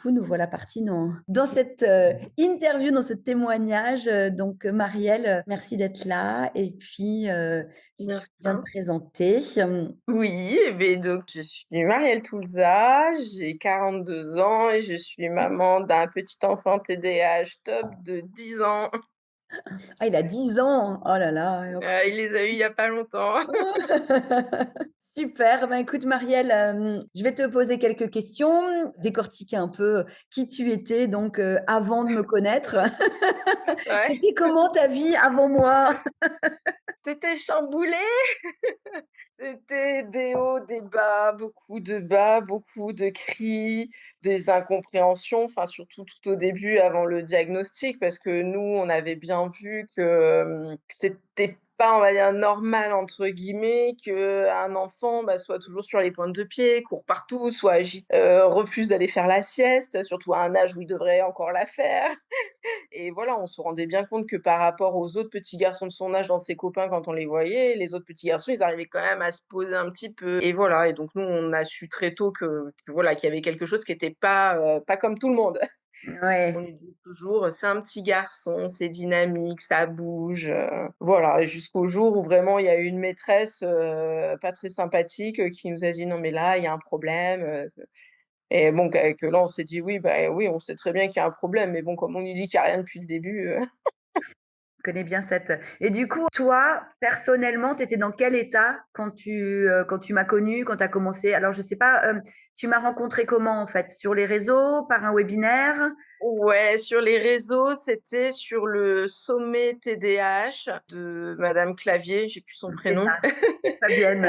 coup, nous voilà partis dans cette interview, dans ce témoignage. Donc, Marielle, merci d'être là. Et puis, si Bien. tu viens de présenter. Oui, mais donc je suis Marielle Toulza, j'ai 42 ans et je suis maman d'un petit enfant TDAH top de 10 ans. Ah, il a 10 ans. Oh là là. Il les a eus il y a pas longtemps. Super. Ben, écoute, Marielle, je vais te poser quelques questions, décortiquer un peu qui tu étais donc avant de me connaître. Ouais, C'était comment ta vie avant moi? c'était chamboulé, c'était des hauts, des bas, beaucoup de cris, des incompréhensions, enfin surtout tout au début avant le diagnostic parce que nous, on avait bien vu que c'était pas, on va dire «normal» entre guillemets qu'un enfant, bah, soit toujours sur les pointes de pied, court partout, soit refuse d'aller faire la sieste, surtout à un âge où il devrait encore la faire. Et voilà, on se rendait bien compte que par rapport aux autres petits garçons de son âge dans ses copains quand on les voyait, les autres petits garçons, ils arrivaient quand même à se poser un petit peu et voilà et donc nous, on a su très tôt que voilà, qu'il y avait quelque chose qui était pas comme tout le monde. On Ouais. lui dit toujours: «C'est un petit garçon, c'est dynamique, ça bouge», voilà et jusqu'au jour où vraiment il y a eu une maîtresse, pas très sympathique, qui nous a dit: «Non mais là, il y a un problème, et bon, que là, on s'est dit: «Oui, bah, oui, on sait très bien qu'il y a un problème», mais bon, comme on nous dit qu'il y a rien depuis le début, Connais bien cette et du coup, toi, personnellement, tu étais dans quel état quand tu m'as connue, quand tu as commencé? Alors je sais pas, tu m'as rencontrée comment, en fait? Sur les réseaux, par un webinaire? Ouais, sur les réseaux, c'était sur le sommet TDAH de madame Clavier, j'ai plus son C'est prénom. ça, Fabienne.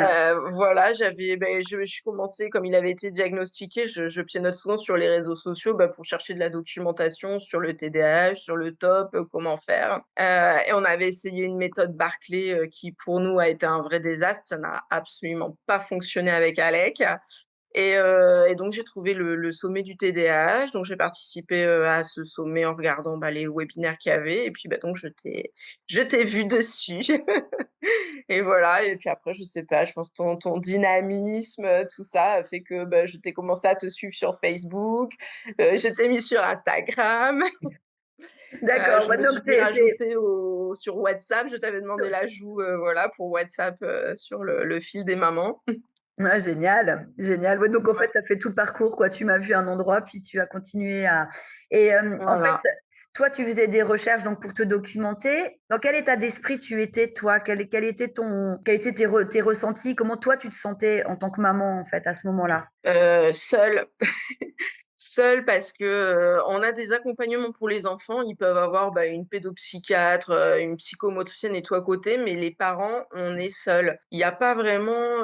Voilà, je commençais comme il avait été diagnostiqué, je pianote souvent sur les réseaux sociaux, bah, pour chercher de la documentation sur le TDAH, sur le TOP, comment faire. Et on avait essayé une méthode Barclay, qui pour nous a été un vrai désastre. Ça n'a absolument pas fonctionné avec Alec. Et donc j'ai trouvé le sommet du TDAH, donc j'ai participé, à ce sommet en regardant, bah, les webinaires qu'il y avait et puis, bah, donc je t'ai vue dessus et voilà et puis après je sais pas, je pense ton dynamisme, tout ça a fait que, bah, je t'ai commencé à te suivre sur Facebook, je t'ai mis sur Instagram, D'accord, je bah, me donc suis c'est rajoutée sur WhatsApp, je t'avais demandé l'ajout, voilà pour WhatsApp, sur le fil des mamans. ouais, génial, génial. Ouais, donc en fait, Ouais, tu as fait tout le parcours, quoi. Tu m'as vu à un endroit, puis tu as continué à et en fait, voilà. toi, tu faisais des recherches donc pour te documenter. Dans quel état d'esprit tu étais, toi? Quels étaient tes ressentis? Comment toi, tu te sentais en tant que maman, en fait, à ce moment-là? Seule. Seule parce que, on a des accompagnements pour les enfants. Ils peuvent avoir, bah, une pédopsychiatre, une psychomotricienne et tout à côté, mais les parents, on est seuls. Il y a pas vraiment,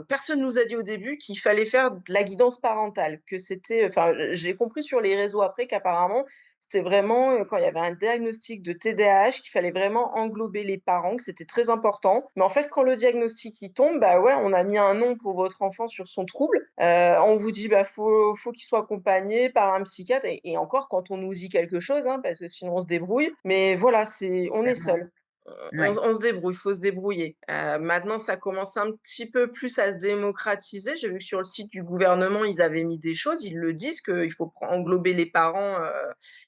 personne nous a dit au début qu'il fallait faire de la guidance parentale, que c'était enfin, j'ai compris sur les réseaux après qu'apparemment, c'était vraiment, quand il y avait un diagnostic de TDAH, qu'il fallait vraiment englober les parents, que c'était très important. Mais en fait, quand le diagnostic, il tombe, bah, ouais, on a mis un nom pour votre enfant sur son trouble. On vous dit: «Bah, faut qu'il soit accompagné par un psychiatre» et encore quand on nous dit quelque chose, hein, parce que sinon on se débrouille. Mais voilà, on est Clairement. seuls. On Ouais. on se débrouille, faut se débrouiller. Maintenant ça commence un petit peu plus à se démocratiser. J'ai vu que sur le site du gouvernement, ils avaient mis des choses, ils le disent qu'il faut englober les parents,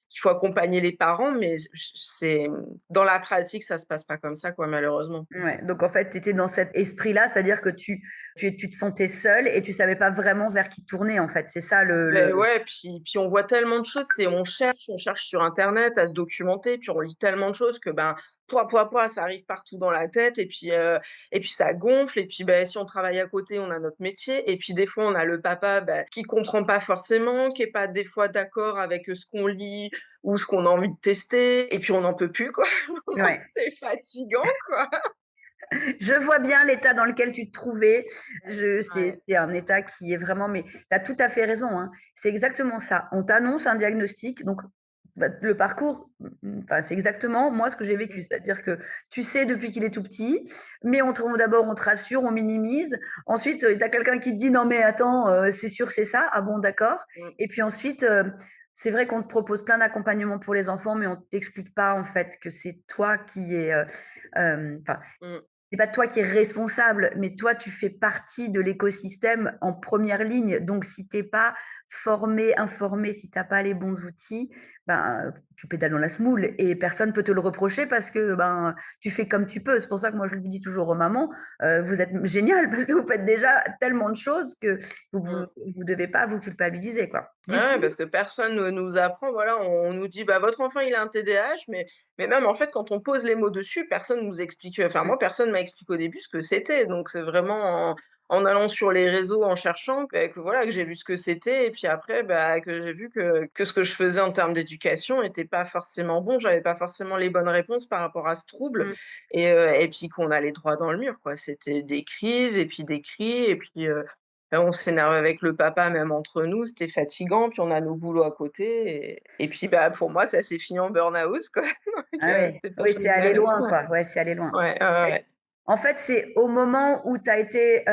qu'il faut accompagner les parents, mais c'est dans la pratique, ça se passe pas comme ça, quoi, malheureusement. Ouais. Donc en fait, tu étais dans cet esprit-là, c'est-à-dire que tu te sentais seule et tu savais pas vraiment vers qui tourner, en fait. C'est ça Beh, le ouais, puis on voit tellement de choses, on cherche sur internet à se documenter, puis on lit tellement de choses que, ben, pouah, ça arrive partout dans la tête et puis ça gonfle et puis, ben, si on travaille à côté, on a notre métier et puis des fois, on a le papa, bah, qui comprend pas forcément, qui est pas des fois d'accord avec, ce qu'on lit ou ce qu'on a envie de tester et puis on n'en peut plus, quoi. ouais. C'est fatigant, quoi. Je vois bien l'état dans lequel tu te trouvais. Ouais. C'est un état qui est vraiment, mais tu as tout à fait raison, hein. C'est exactement ça. On t'annonce un diagnostic, donc bah, le parcours, enfin, c'est exactement moi ce que j'ai vécu. Mmh, C'est-à-dire que tu sais depuis qu'il est tout petit, mais d'abord on te rassure, on minimise. Ensuite, tu as quelqu'un qui te dit non mais attends, c'est sûr c'est ça. Ah bon d'accord. mmh, Et puis ensuite, c'est vrai qu'on te propose plein d'accompagnements pour les enfants, mais on t'explique pas en fait que c'est toi qui est, enfin mmh. c'est pas toi qui es responsable, mais toi, tu fais partie de l'écosystème en première ligne. Donc, si t'es pas formé, informé, si tu as pas les bons outils, ben, tu pédales dans la semoule et personne peut te le reprocher parce que ben, tu fais comme tu peux. C'est pour ça que moi, je le dis toujours aux mamans, vous êtes génial parce que vous faites déjà tellement de choses que vous Mmh. vous devez pas vous culpabiliser, quoi. Du Ouais, coup parce que personne ne nous apprend, voilà, on nous dit: «Bah, votre enfant, il a un TDAH», mais même, en fait, quand on pose les mots dessus, personne nous explique, enfin, mmh, moi, personne m'a expliqué au début ce que c'était. Donc c'est vraiment en allant sur les réseaux, en cherchant que voilà, que j'ai vu ce que c'était et puis après, bah, que j'ai vu que ce que je faisais en termes d'éducation était pas forcément bon. J'avais pas forcément les bonnes réponses par rapport à ce trouble mmh. et puis qu'on allait droit dans le mur, quoi. C'était des crises et puis des cris et puis, on s'énervait avec le papa, même entre nous, c'était fatigant, puis on a nos boulots à côté et puis, bah, pour moi, ça s'est fini en burn-out, quoi, donc Ah oui, c'était pas oui, c'est aller génial. loin, Ouais, quoi. Ouais, c'est aller loin. ouais, ouais, Et ouais. en fait, c'est au moment où tu as été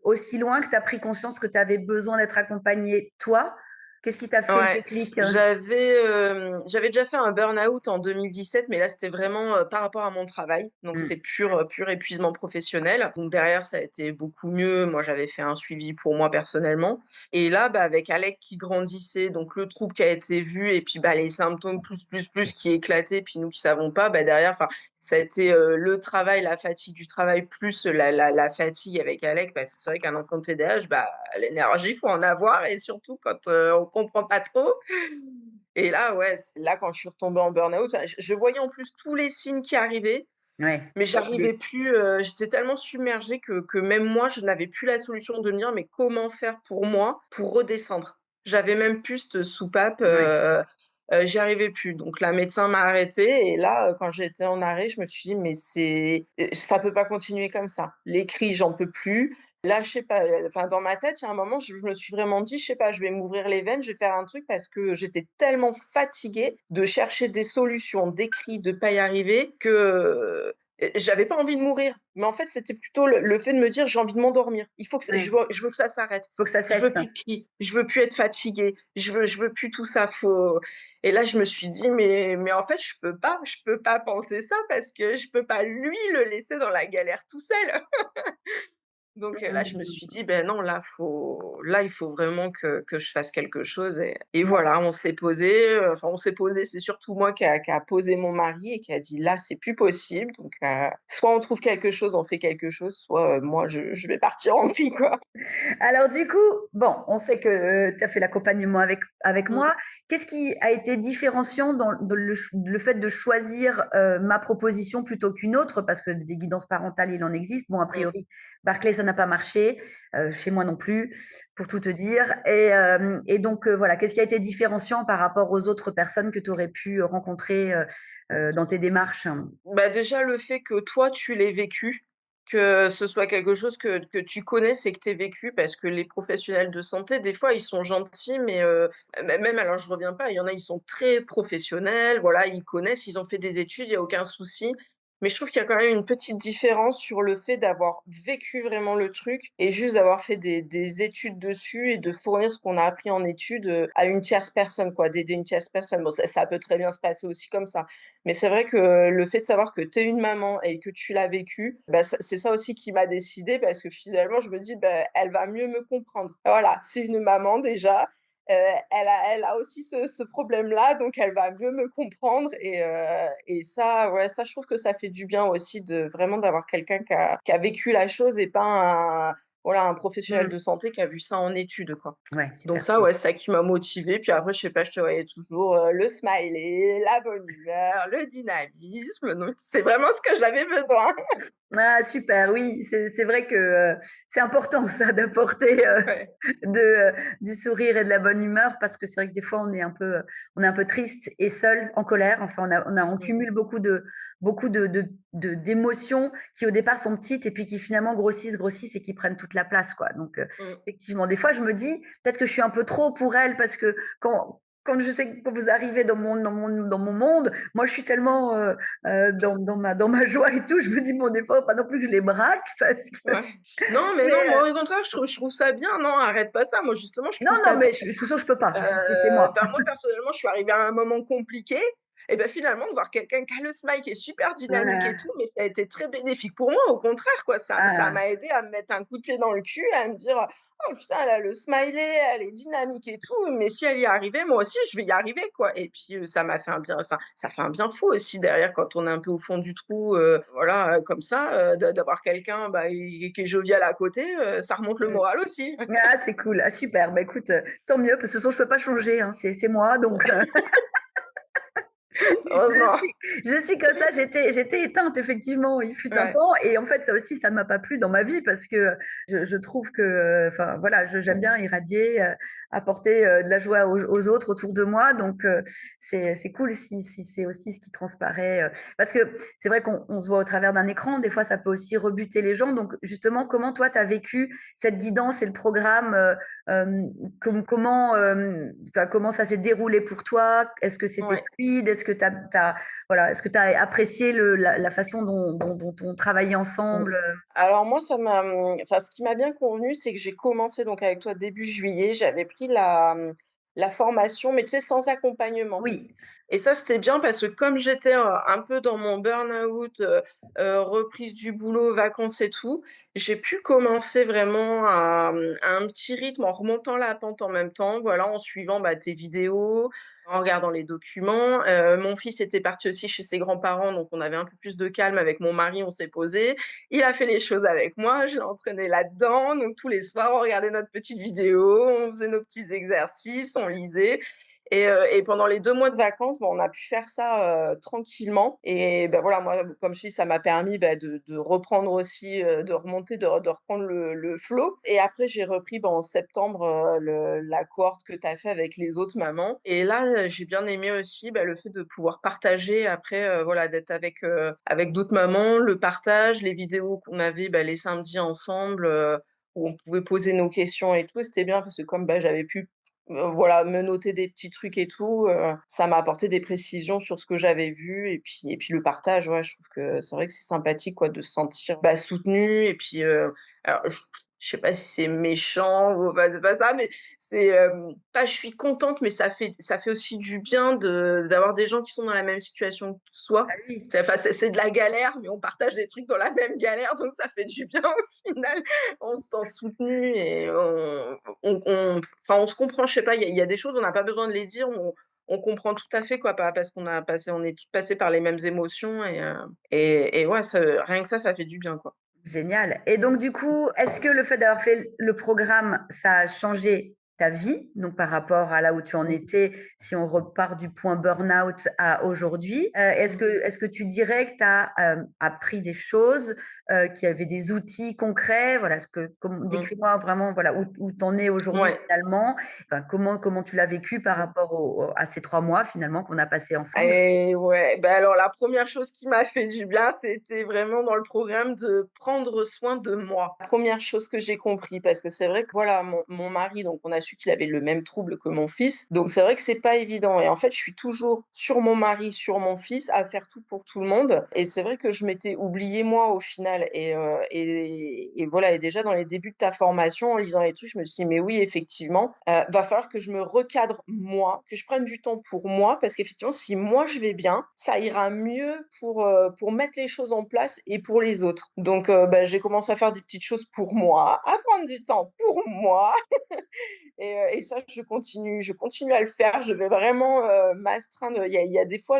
aussi loin que tu as pris conscience que tu avais besoin d'être accompagnée, toi. Qu'est-ce qui t'a fait le Ouais, déclic? j'avais déjà fait un burn-out en 2017, mais là, c'était vraiment, par rapport à mon travail. Donc Mmh. c'était pur épuisement professionnel. Donc derrière, ça a été beaucoup mieux. Moi, j'avais fait un suivi pour moi personnellement et là, bah, avec Alec qui grandissait, donc le trouble qui a été vu et puis, bah, les symptômes plus qui éclataient, puis nous qui savons pas, bah, derrière, enfin, ça a été, le travail, la fatigue du travail plus la fatigue avec Alec parce que c'est vrai qu'un enfant de TDAH, bah, l'énergie, faut en avoir et surtout quand, on comprend pas trop. Et là, ouais, c'est là quand je suis retombée en burn-out, enfin, je voyais en plus tous les signes qui arrivaient, Ouais. mais Les j'arrivais plus, j'étais tellement submergée que même moi, je n'avais plus la solution de me dire: «Mais comment faire pour moi, pour redescendre?» J'avais même plus cette soupape, ouais. j'y arrivais plus. Donc la médecin m'a arrêtée et là, quand j'étais en arrêt, je me suis dit: «Mais ça peut pas continuer comme ça. Les cris, j'en peux plus». Là, je sais pas, enfin dans ma tête, il y a un moment, je me suis vraiment dit: «Je sais pas, je vais m'ouvrir les veines, je vais faire un truc» parce que j'étais tellement fatiguée de chercher des solutions, des cris, de pas y arriver que j'avais pas envie de mourir, mais en fait, c'était plutôt le fait de me dire: «J'ai envie de m'endormir. Il faut que ç Ouais. je veux que ça s'arrête. Faut que ça Je cesse. veux plus de cris, je veux plus être fatiguée, je veux plus tout ça, faut». Et là, je me suis dit: «Mais en fait, je peux pas penser ça parce que je peux pas lui le laisser dans la galère tout seul». Donc là, je me Mmh. suis dit: «Ben non, là, il faut vraiment que je fasse quelque chose» et voilà, on s'est posé, enfin, on s'est posé, c'est surtout moi qui a posé mon mari et qui a dit: «Là, c'est plus possible, donc soit on trouve quelque chose, on fait quelque chose, soit, moi, je vais partir en vrille, quoi». Alors du coup, bon, on sait que, tu as fait l'accompagnement avec Mmh, moi. Qu'est-ce qui a été différenciant dans le fait de choisir, ma proposition plutôt qu'une autre? Parce que des guidances parentales, il en existe. Bon, a mmh. priori, Barclay, ça n'a pas marché, chez moi non plus, pour tout te dire et donc voilà, qu'est-ce qui a été différenciant par rapport aux autres personnes que tu aurais pu rencontrer, dans tes démarches? Bah, déjà, le fait que toi, tu l'aies vécu, que ce soit quelque chose que tu connaisses et que tu aies vécu, parce que les professionnels de santé, des fois, ils sont gentils, mais même alors je reviens pas, il y en a, ils sont très professionnels, voilà, ils connaissent, ils ont fait des études, il y a aucun souci. Mais je trouve qu'il y a quand même une petite différence sur le fait d'avoir vécu vraiment le truc et juste d'avoir fait des études dessus et de fournir ce qu'on a appris en études, à une tierce personne, quoi, d'aider une tierce personne. Bon, ça peut très bien se passer aussi comme ça. Mais c'est vrai que le fait de savoir que tu es une maman et que tu l'as vécu, bah, c'est ça aussi qui m'a décidée parce que finalement je me dis: «Bah, elle va mieux me comprendre». Voilà, c'est une maman déjà, elle a aussi ce problème-là, donc elle va mieux me comprendre et ça, ouais, ça je trouve que ça fait du bien aussi de vraiment d'avoir quelqu'un qui a vécu la chose et pas un professionnel Mmh. de santé qui a vu ça en études, quoi. Ouais, Donc super ça, cool. ouais, c'est ça qui m'a motivée. Puis après, je sais pas, je te voyais toujours, le smiley, la bonne humeur, le dynamisme, donc c'est vraiment ce que j'avais besoin. Ah super, oui, c'est vrai que, c'est important ça d'apporter, Ouais. de, du sourire et de la bonne humeur parce que c'est vrai que des fois on est un peu triste et seul, en colère. Enfin on Mmh, cumule beaucoup d'émotions qui au départ sont petites et puis qui finalement grossissent et qui prennent toute la place quoi. Donc, mmh. effectivement des fois je me dis: «Peut-être que je suis un peu trop pour elle» parce que quand je sais que quand vous arrivez dans mon monde, moi je suis tellement, dans ma joie et tout, je me dis: «Bon, des fois, faut pas non plus que je les braque parce que» Ouais. Non, mais mais non, moi, au contraire, je trouve ça bien. Non, arrête pas ça. Moi, justement, je non, trouve ça non, bien. mais je de toute façon, je peux pas, c'est moi. Enfin, moi, personnellement, je suis arrivée à un moment compliqué. Et ben finalement, de voir quelqu'un qui a le smile, qui est super dynamique et Ouais. tout, mais ça a été très bénéfique pour moi, au contraire, quoi. Ça Ah, m'a aidé à me mettre un coup de pied dans le cul, à me dire: «Oh putain, elle a le smiley, elle est dynamique et tout, mais si elle y est arrivée, moi aussi je vais y arriver, quoi». Et puis, ça m'a fait un bien, enfin, ça fait un bien fou aussi derrière quand on est un peu au fond du trou, voilà, comme ça, d'avoir quelqu'un, bah, qui est jovial à côté, ça remonte le mmh. moral aussi. Ah, c'est cool. Ah, super. Bah, écoute, tant mieux parce que de toute façon je peux pas changer, hein, c'est moi donc Heureusement. je suis comme ça, j'étais éteinte effectivement, il fut un Ouais. temps et en fait ça aussi ça ne m'a pas plu dans ma vie parce que je trouve que enfin voilà, j'aime bien irradier, apporter, de la joie aux autres autour de moi donc c'est cool si c'est aussi ce qui transparaît, parce que c'est vrai qu'on se voit au travers d'un écran, des fois ça peut aussi rebuter les gens donc justement comment toi tu as vécu cette guidance et le programme, comment, enfin, comment ça s'est déroulé pour toi? Est-ce que c'était Ouais. fluide? Est-ce que voilà, est-ce que tu as apprécié la façon dont on travaillait Mmh. ensemble? Alors moi, enfin, ce qui m'a bien convenu, c'est que j'ai commencé donc avec toi début juillet. J'avais pris la formation, mais tu sais, sans accompagnement. Oui, Et ça, c'était bien parce que comme j'étais, un peu dans mon burn-out, reprise du boulot, vacances et tout, j'ai pu commencer vraiment à un petit rythme en remontant la pente en même temps, voilà, en suivant, bah, tes vidéos, en regardant les documents. Mon fils était parti aussi chez ses grands-parents, donc on avait un peu plus de calme avec mon mari, on s'est posé. Il a fait les choses avec moi, je l'ai entraîné là-dedans, donc tous les soirs, on regardait notre petite vidéo, on faisait nos petits exercices, on lisait. Et pendant les 2 mois de vacances, bah, on a pu faire ça, tranquillement. Et bah, voilà, moi, comme je dis, ça m'a permis, bah, de reprendre aussi, de remonter, de reprendre le flow. Et après j'ai repris, bah, en septembre, le la cohorte que tu as fait avec les autres mamans. Et là, j'ai bien aimé aussi, bah, le fait de pouvoir partager après, voilà, d'être avec d'autres mamans, le partage, les vidéos qu'on avait, bah, les samedis ensemble, où on pouvait poser nos questions et tout. Et c'était bien parce que comme, bah, j'avais pu voilà, me noter des petits trucs et tout, ça m'a apporté des précisions sur ce que j'avais vu. Et puis le partage, ouais, je trouve que c'est vrai que c'est sympathique, quoi, de se sentir, bah, soutenu. Et puis, alors je sais pas si c'est méchant ou enfin, c'est pas ça, mais c'est, pas je suis contente, mais ça fait aussi du bien d'avoir des gens qui sont dans la même situation que bah soi. oui. C'est de la galère, mais on partage des trucs dans la même galère, donc ça fait du bien au final. On se sent soutenu et enfin, on se comprend, je sais pas, il y a des choses, on n'a pas besoin de les dire, on comprend tout à fait, quoi, parce on est toutes passées par les mêmes émotions. Et ouais, rien que ça fait du bien, quoi. Génial. Et donc, du coup, est-ce que le fait d'avoir fait le programme, ça a changé ta vie, donc par rapport à là où tu en Mmh. étais, si on repart du point burn-out à aujourd'hui, Mmh. est-ce que tu dirais que tu as appris des choses, qu'il y avait des outils concrets, voilà, Mmh. décris-moi vraiment, voilà, où tu en es aujourd'hui Ouais. finalement, enfin, comment tu l'as vécu par rapport à ces 3 mois finalement qu'on a passés ensemble? Et ouais, bah, alors la première chose qui m'a fait du bien, c'était vraiment dans le programme de prendre soin de moi. Première chose que j'ai compris, parce que c'est vrai que voilà, mon mari, donc on a su qu'il avait le même trouble que mon fils, donc c'est vrai que c'est pas évident. Et en fait, je suis toujours sur mon mari, sur mon fils, à faire tout pour tout le monde. Et c'est vrai que je m'étais oubliée moi au final. Et voilà, et déjà dans les débuts de ta formation, en lisant les trucs, je me suis dit: «Mais oui, effectivement, va falloir que je me recadre moi, que je prenne du temps pour moi, parce qu'effectivement, si moi je vais bien, ça ira mieux pour mettre les choses en place et pour les autres». Donc bah, j'ai commencé à faire des petites choses pour moi, à prendre du temps pour moi. Et ça, je continue à le faire. Je vais vraiment, m'astreindre. Il y a des fois,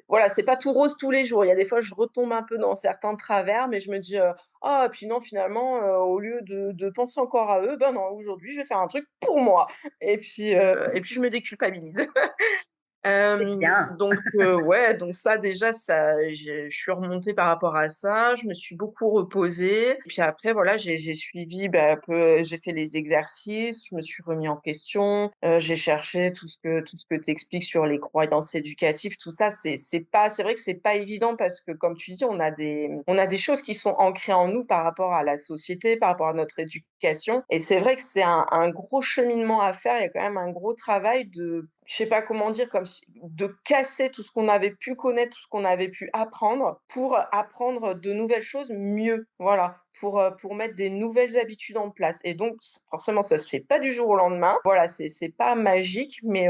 voilà, c'est pas tout rose tous les jours. Il y a des fois, je retombe un peu dans certains travers, mais je me dis: «Ah, puis non, finalement, au lieu de penser encore à eux, ben non, aujourd'hui, je vais faire un truc pour moi». Et puis je me déculpabilise. C'est bien. Ouais, donc ça déjà, je suis remontée par rapport à ça, je me suis beaucoup reposée. Puis après voilà, j'ai suivi, bah, un peu, j'ai fait les exercices, je me suis remis en question, j'ai cherché tout ce que tu expliques sur les croyances éducatives, tout ça. C'est vrai que c'est pas évident parce que comme tu dis, on a des choses qui sont ancrées en nous par rapport à la société, par rapport à notre éducation. Et c'est vrai que c'est un gros cheminement à faire. Il y a quand même un gros travail de, je sais pas comment dire, comme si de casser tout ce qu'on avait pu connaître, tout ce qu'on avait pu apprendre pour apprendre de nouvelles choses mieux. Voilà, pour mettre des nouvelles habitudes en place. Et donc forcément, ça se fait pas du jour au lendemain. Voilà, c'est pas magique, mais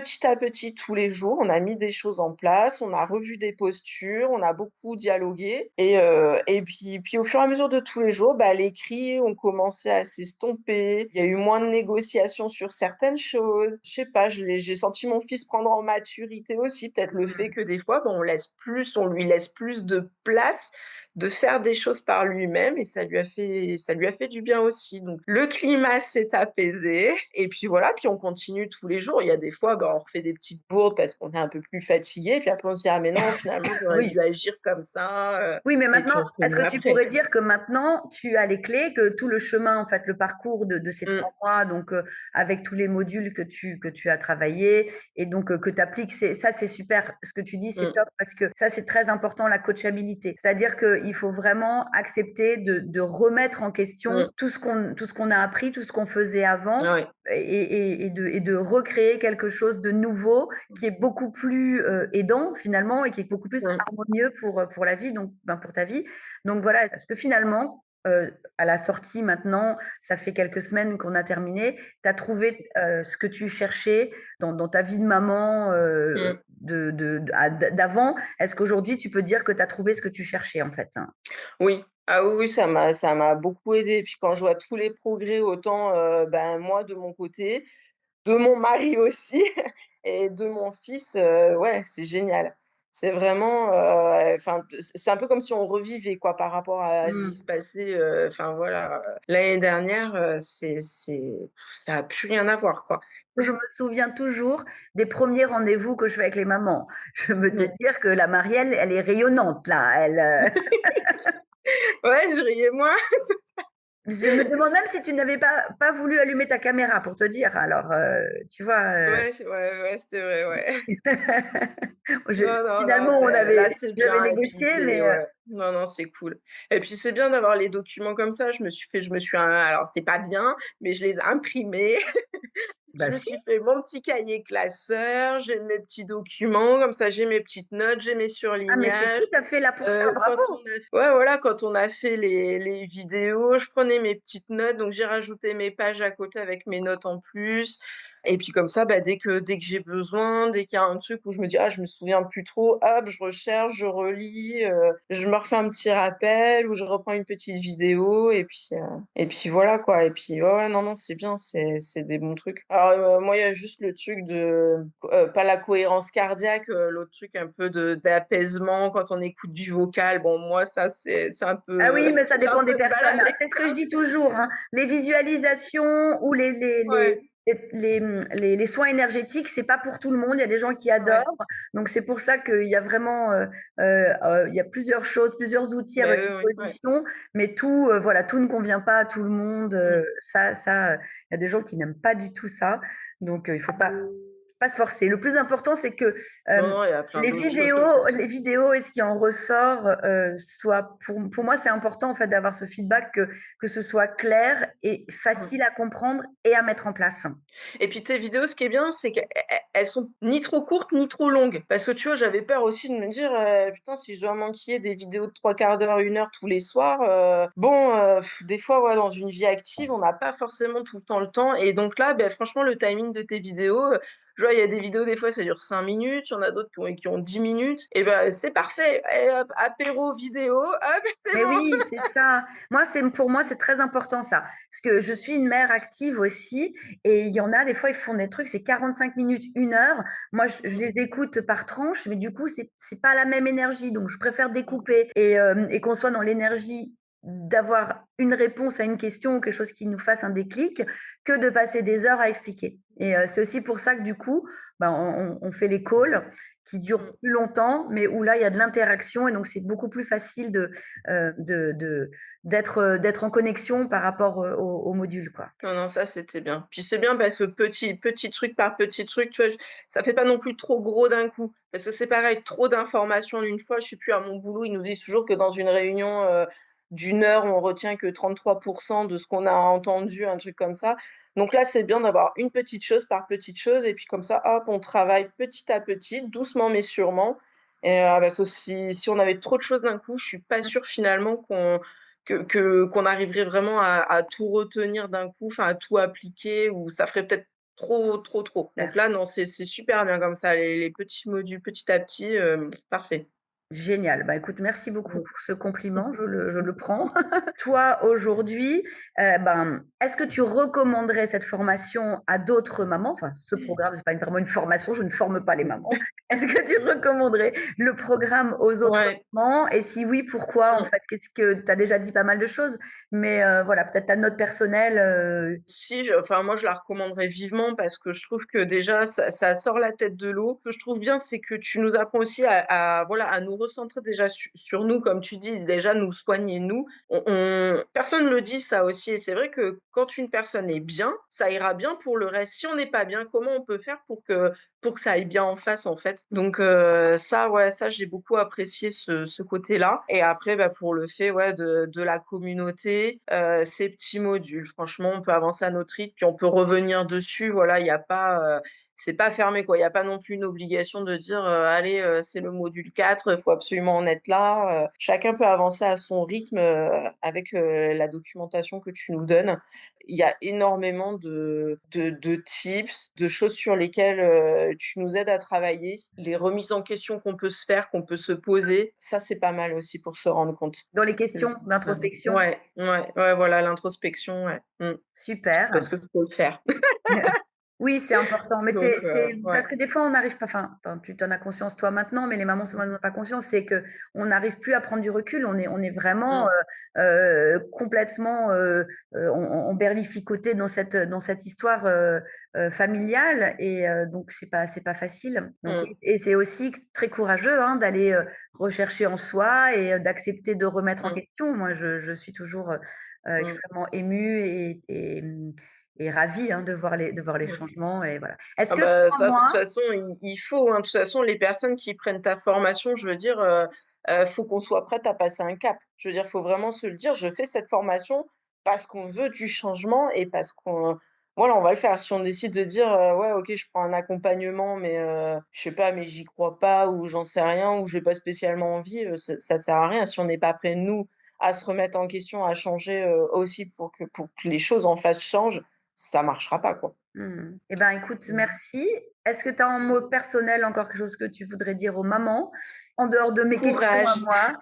petit à petit tous les jours, on a mis des choses en place, on a revu des postures, on a beaucoup dialogué et puis au fur et à mesure de tous les jours, bah, les cris ont commencé à s'estomper. Il y a eu moins de négociations sur certaines choses. Je sais pas, j'ai senti mon fils prendre en maturité aussi, peut-être le fait Mmh. que des fois, bah, on lui laisse plus de place de faire des choses par lui-même et ça lui a fait du bien aussi. Donc le climat s'est apaisé et puis voilà, puis on continue tous les jours. Il y a des fois, bah, on refait des petites bourdes parce qu'on est un peu plus fatigué, puis après on se dit: «Ah mais non, finalement, j'aurais Oui. dû agir comme ça», Oui, mais et puis maintenant, on fait est-ce mieux que tu après. pourrais dire que maintenant, tu as les clés, que tout le chemin, en fait, le parcours de ces Mmh, 3 mois, donc avec tous les modules que tu as travaillés et donc que tu appliques, c'est super. Ce que tu dis, c'est mmh, top parce que ça, c'est très important, la coachabilité. C'est-à-dire qu'il faut vraiment accepter de remettre en question mmh. tout ce qu'on a appris, tout ce qu'on faisait avant Ah ouais. et de recréer quelque chose de nouveau qui est beaucoup plus aidant finalement et qui est beaucoup plus Mmh. harmonieux pour la vie, donc ben, pour ta vie. Donc voilà, parce que finalement, à la sortie maintenant, ça fait quelques semaines qu'on a terminé, tu as trouvé ce que tu cherchais dans ta vie de maman Mmh. d'avant. Est-ce qu'aujourd'hui, tu peux dire que tu as trouvé ce que tu cherchais en fait, hein? Oui. Ah oui, oui, ça m'a beaucoup aidée et puis quand je vois tous les progrès autant, ben, moi de mon côté, de mon mari aussi et de mon fils, ouais, c'est génial. C'est vraiment, enfin, c'est un peu comme si on revivait quoi par rapport à ce qui Mmh. se passait, enfin voilà, l'année dernière, ça a plus rien à voir quoi. Je me souviens toujours des premiers rendez-vous que je fais avec les mamans. Je peux te Mmh. dire que la Marielle, elle est rayonnante là, Ouais, je riais moins. je me demande même si tu n'avais pas voulu allumer ta caméra pour te dire alors, tu vois, Ouais, c'est ouais, ouais, c'était vrai, ouais. je Non, non, non, finalement on c'est avait là, c'est j'avais bien et puis négocié mais c'est ouais. Non, non, c'est cool et puis c'est bien d'avoir les documents comme ça. Je me suis alors c'est pas bien, mais je les ai imprimés. Je bah me si, suis fait mon petit cahier classeur, j'ai mes petits documents, comme ça j'ai mes petites notes, j'ai mes ah mais c'est surlignages. tout à fait là pour ça, Quand on bravo! a ouais, voilà, quand on a fait les vidéos, je prenais mes petites notes, donc j'ai rajouté mes pages à côté avec mes notes en plus et puis comme ça, bah, dès que j'ai besoin, dès qu'il y a un truc où je me dis: «Ah, je me souviens plus trop», hop, je recherche, je relis, je me refais un petit rappel ou je reprends une petite vidéo et puis voilà quoi et puis ouais, ouais, non, non, c'est bien, c'est des bons trucs. Alors, moi, il y a juste le truc de pas la cohérence cardiaque, l'autre truc un peu de d'apaisement quand on écoute du vocal. Bon, moi, ça, c'est un Ah peu oui, mais ça j'ai un dépend des peu de mal personnes, hein. avec C'est ce ça. que je dis toujours, hein. Les visualisations ou Ouais, les soins énergétiques, c'est pas pour tout le monde. Il y a des gens qui ouais. adorent. Donc c'est pour ça qu'il y a vraiment, il y a plusieurs choses, plusieurs outils à Bah, votre oui, oui, ouais. disposition. Mais tout, voilà, tout ne convient pas à tout le monde. Mmh. Il y a des gens qui n'aiment pas du tout ça. Donc il faut pas se forcer. Le plus important, c'est que Non, euh, non, il y a plein les d'autres choses. vidéos, les vidéos et ce qui en ressort soit pour moi c'est important en fait d'avoir ce feedback que ce soit clair et Mmh. facile à comprendre et à mettre en place. Et puis tes vidéos, ce qui est bien, c'est qu'elles sont ni trop courtes, ni trop longues. Parce que tu vois, j'avais peur aussi de me dire, «Putain, si je dois m'enquiller des vidéos de 3/4 d'heure, 1 heure tous les soirs», bon, des fois, ouais, dans une vie active, on n'a pas forcément tout le temps et donc là, beh, franchement, le timing de tes vidéos, je vois, il y a des vidéos, des fois, ça dure 5 minutes, il y en a d'autres qui ont 10 minutes et ben, c'est parfait. Allez hop, apéro vidéo, hop, c'est Mais bon. oui, c'est ça. Pour moi, c'est très important ça. Parce que je suis une mère active aussi et il y en a des fois, ils font des trucs, c'est 45 minutes, 1 heure. Moi, je les écoute par tranche, mais du coup, c'est pas la même énergie. Donc, je préfère découper et qu'on soit dans l'énergie d'avoir une réponse à une question ou quelque chose qui nous fasse un déclic que de passer des heures à expliquer. Et c'est aussi pour ça que du coup, ben, on fait les calls qui durent Mmh. plus longtemps, mais où là, il y a de l'interaction et donc c'est beaucoup plus facile d'être en connexion par rapport au module, quoi. Non, non, ça, c'était bien. Puis c'est bien parce que petit truc par petit truc, tu vois? Ça fait pas non plus trop gros d'un coup. Parce que c'est pareil, trop d'informations en une fois. Je sais plus, à mon boulot, ils nous disent toujours que dans une réunion, d'1 heure, on retient que 33 de ce qu'on a entendu, un truc comme ça. Donc là, c'est bien d'avoir une petite chose par petite chose et puis comme ça, hop, on travaille petit à petit, doucement mais sûrement et parce que si on avait trop de choses d'un coup, je suis pas sûre finalement qu'on arriverait vraiment à tout retenir d'un coup, enfin à tout appliquer ou ça ferait peut-être trop, trop, trop. Donc Super. là, non, c'est super bien comme ça, les petits modules petit à petit, parfait. Génial. Bah, écoute, merci beaucoup Mmh. pour ce compliment, je le prends. Toi, aujourd'hui, est-ce que tu recommanderais cette formation à d'autres mamans? Enfin, ce programme, c'est pas vraiment une formation, je ne forme pas les mamans. Est-ce que tu recommanderais le programme aux autres Ouais. mamans? Et si oui, pourquoi, en Mmh. fait? Qu'est-ce que tu as déjà dit pas mal de choses, mais voilà, peut-être ta note personnelle, Si, enfin moi je la recommanderais vivement parce que je trouve que déjà ça sort la tête de l'eau. Ce que je trouve bien, c'est que tu nous apprends aussi voilà, à nous recentrer déjà sur nous, comme tu dis, déjà nous soigner nous. Personne le dit ça aussi et c'est vrai que quand une personne est bien, ça ira bien pour le reste. Si on n'est pas bien, comment on peut faire pour que ça aille bien en face, en fait? Donc ça, ouais, ça j'ai beaucoup apprécié ce côté-là et après, bah, pour le fait, ouais, de la communauté, ces petits modules, franchement, on peut avancer à notre rythme, puis on peut revenir dessus, voilà, il y a pas, c'est pas fermé, quoi. Il y a pas non plus une obligation de dire, «Allez, c'est le module 4, il faut absolument en être là», chacun peut avancer à son rythme, avec, la documentation que tu nous donnes. Il y a énormément de tips, de choses sur lesquelles, tu nous aides à travailler. Les remises en question qu'on peut se faire, qu'on peut se poser, ça, c'est pas mal aussi pour se rendre compte. dans les Mmh. questions d'introspection? Ouais, ouais, ouais, voilà, l'introspection, ouais. Super. Parce que faut le faire. Oui, c'est important, mais Donc c'est ouais. parce que des fois on n'arrive pas enfin, tu en as conscience toi maintenant, mais les mamans souvent n'en ont pas conscience, c'est qu'on n'arrive plus à prendre du recul. On est vraiment, Mmh, complètement, emberlificotés dans cette histoire, familiale et donc c'est pas facile. Donc mmh, oui et c'est aussi très courageux, hein, d'aller, rechercher en soi et d'accepter de remettre en mmh, question. Moi, je suis toujours, mmh, extrêmement émue et ravie, hein, de voir les mmh. changements et voilà. Est-ce Ah que bah, 3 ça, de toute mois façon, il faut, hein. De toute façon, les personnes qui prennent ta formation, je veux dire, faut qu'on soit prête à passer un cap. Je veux dire, faut vraiment se le dire: «Je fais cette formation parce qu'on veut du changement et parce qu'on voilà, on va le faire». Si on décide de dire: «Ouais, OK, je prends un accompagnement, mais je sais pas, mais j'y crois pas» ou j'en sais rien ou j'ai pas spécialement envie, ça sert à rien. Si on n'est pas prêt, nous, à se remettre en question, à changer, aussi pour que les choses en face changent, ça marchera pas, quoi. mmh, et ben, écoute, Mmh. merci. Est-ce que tu as en mot personnel encore quelque chose que tu voudrais dire aux mamans, en dehors de mes questions à Courage, moi?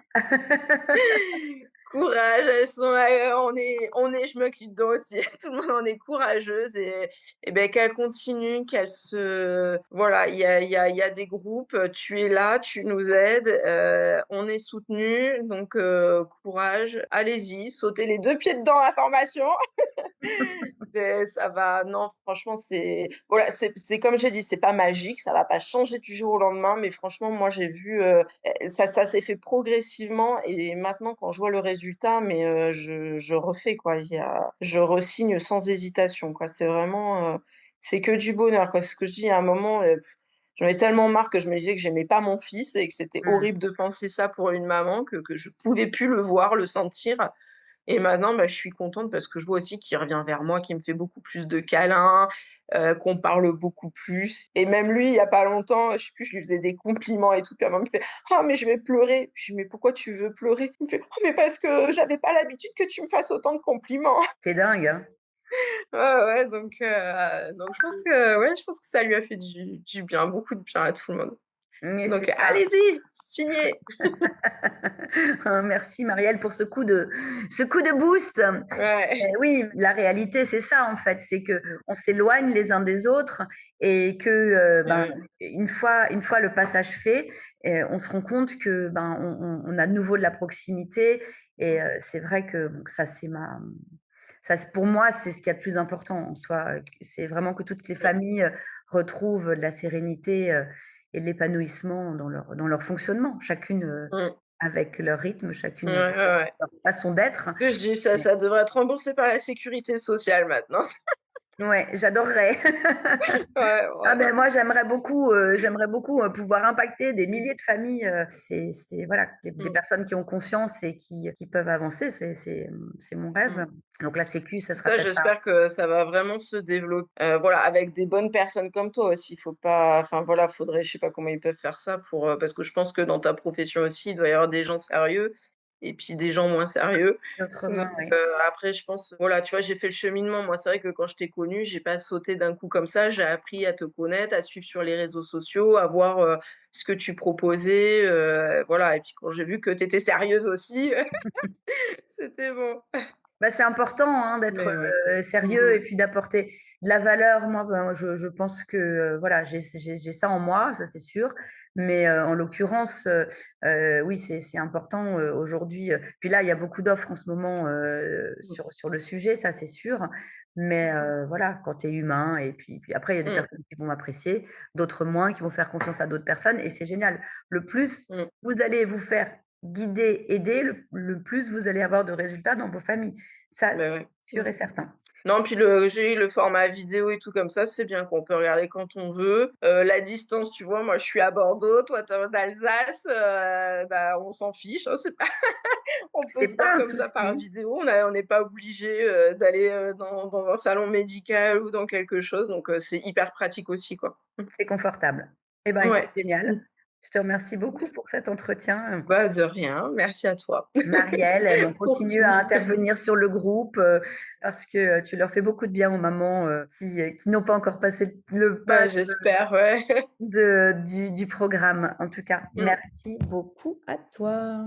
courage, elles sont, on est je m'inclus dedans aussi, tout le monde en est courageuse et beh, qu'elles continuent, qu'elles se voilà, il y a des groupes, tu es là, tu nous aides, on est soutenues donc courage, allez-y, sautez les 2 pieds dedans la formation. C'est ça va non, franchement, c'est voilà, c'est comme j'ai dit, c'est pas magique, ça va pas changer du jour au lendemain, mais franchement, moi, j'ai vu, ça s'est fait progressivement et maintenant, quand je vois le résultat, mais je refais, quoi. Je re-signe sans hésitation, quoi. C'est vraiment, c'est que du bonheur, quoi. C'est ce que je dis à un moment, j'en ai tellement marre que je me disais que j'aimais pas mon fils et que c'était Mmh. horrible de penser ça pour une maman, que je pouvais plus le voir, le sentir et maintenant, bah, je suis contente parce que je vois aussi qu'il revient vers moi, qu'il me fait beaucoup plus de câlins, qu'on parle beaucoup plus et même lui, il y a pas longtemps, je sais plus, je lui faisais des compliments et tout, puis à un moment, il me fait: «Ah mais je vais pleurer». Je dis: «Mais pourquoi tu veux pleurer?» Il me fait: «Oh mais parce que j'avais pas l'habitude que tu me fasses autant de compliments». C'est dingue, hein? Ouais, ouais, donc je pense que ça lui a fait du bien, beaucoup de bien à tout le monde. Mais c'est Donc ça. allez-y, signez! Merci Marielle pour ce coup de boost. Ouais. Oui, la réalité, c'est ça en fait, c'est que Mmh. on s'éloigne les uns des autres et que, ben, Ouais. une fois le passage fait, on se rend compte que, ben, on a de nouveau de la proximité et c'est vrai que bon, ça c'est pour moi, c'est ce qu'il y a de plus important en soi, c'est vraiment que toutes les Mmh. familles, retrouvent de la sérénité, et de l'épanouissement dans leur fonctionnement, chacune, Mmh. avec leur rythme, Ouais, chacune avec ouais, ouais. leur façon d'être. Que je dis ça devrait être remboursé par la sécurité sociale maintenant. Ouais, j'adorerais. Ouais, Ah voilà. ben moi j'aimerais beaucoup, pouvoir impacter des milliers de familles, c'est voilà, des Mmh. personnes qui ont conscience et qui peuvent avancer, c'est mon rêve. Mmh. Donc la sécu, ça sera Ça, peut-être pas j'espère que ça va vraiment se développer, voilà, avec des bonnes personnes comme toi aussi. Faut pas enfin voilà, faudrait je sais pas comment ils peuvent faire ça pour, parce que je pense que dans ta profession aussi, il doit y avoir des gens sérieux et puis des gens moins sérieux. Donc Autrement, oui. après je pense, voilà, tu vois, j'ai fait le cheminement. Moi, c'est vrai que quand je t'ai connue, j'ai pas sauté d'un coup comme ça. J'ai appris à te connaître, à te suivre sur les réseaux sociaux, à voir, ce que tu proposais, voilà, et puis quand j'ai vu que tu étais sérieuse aussi, c'était bon. Bah, c'est important, hein, d'être, Mais ouais. Mmh sérieux mh. et puis d'apporter de la valeur. Moi, ben, je pense que, voilà, j'ai ça en moi, ça c'est sûr. Mais, en l'occurrence, oui, c'est important, aujourd'hui, puis là, il y a beaucoup d'offres en ce moment, Mmh. sur le sujet, ça c'est sûr. Mais, voilà, quand tu es humain et puis après il y a des Mmh. personnes qui vont m'apprécier, d'autres moins, qui vont faire confiance à d'autres personnes et c'est génial. Le plus Mmh. vous allez vous faire guider, aider, le plus vous allez avoir de résultats dans vos familles. Ça, Bah, c'est ouais. Mmh. sûr et certain. Non, puis le format vidéo et tout comme ça, c'est bien qu'on peut regarder quand on veut. La distance, tu vois, moi je suis à Bordeaux, toi tu es en Alsace, bah, on s'en fiche, hein, c'est pas on peut C'est se voir pas un comme ça par souci, vidéo, on n'est pas obligé, d'aller, dans un salon médical ou dans quelque chose, donc c'est hyper pratique aussi, quoi. Mmh. c'est confortable. Eh ben, écoute, Ouais. génial. Mmh. Je te remercie beaucoup pour cet entretien, Bah, de rien, merci à toi Marielle, et on pour continue à tout. intervenir sur le groupe, parce que, tu leur fais beaucoup de bien aux mamans, qui n'ont pas encore passé le pas Bah, j'espère, ouais. du programme. En tout cas, Mmh. merci beaucoup à toi.